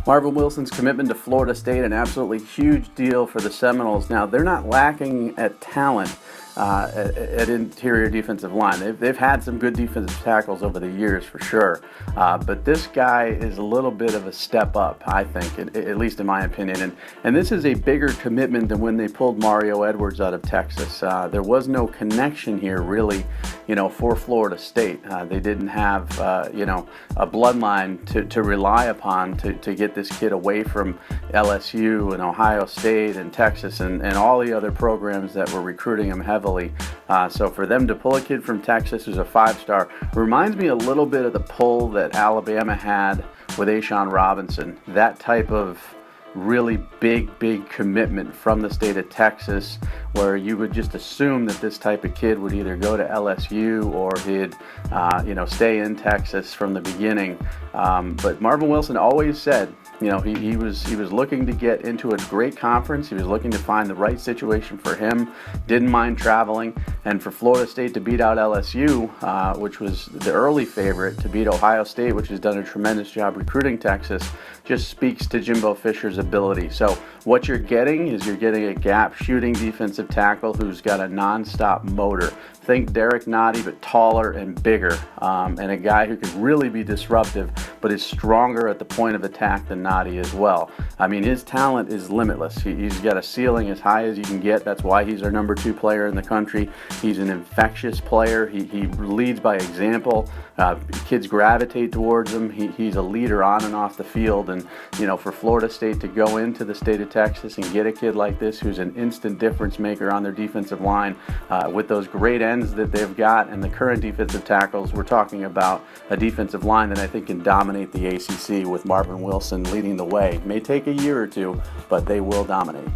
Marvin Wilson's commitment to Florida State, an absolutely huge deal for the Seminoles. Now, they're not lacking at talent at interior defensive line. They've had some good defensive tackles over the years for sure, but this guy is a little bit of a step up, I think, at least in my opinion. And this is a bigger commitment than when they pulled Mario Edwards out of Texas. There was no connection here really, for Florida State. They didn't have, a bloodline to rely upon to get this kid away from LSU and Ohio State and Texas and all the other programs that were recruiting him heavily. So for them to pull a kid from Texas who's a 5-star reminds me a little bit of the pull that Alabama had with Ashawn Robinson. That type of really big commitment from the state of Texas, where you would just assume that this type of kid would either go to LSU or he'd stay in Texas from the beginning. But Marvin Wilson always said, he was looking to get into a great conference. He was looking to find the right situation for him. Didn't mind traveling, and for Florida State to beat out LSU, which was the early favorite, to beat Ohio State, which has done a tremendous job recruiting Texas, just speaks to Jimbo Fisher's ability. So what you're getting is a gap shooting defensive tackle who's got a non-stop motor. Think Derek Nottie, but taller and bigger, and a guy who can really be disruptive, but is stronger at the point of attack than Nottie as well. I mean, his talent is limitless. He's got a ceiling as high as you can get. That's why he's our number 2 player in the country. He's an infectious player. He leads by example. Kids gravitate towards him. He's a leader on and off the field. And, for Florida State to go into the state of Texas and get a kid like this who's an instant difference maker on their defensive line with those great ends that they've got and the current defensive tackles, we're talking about a defensive line that I think can dominate the ACC with Marvin Wilson leading the way. It may take a year or two, but they will dominate.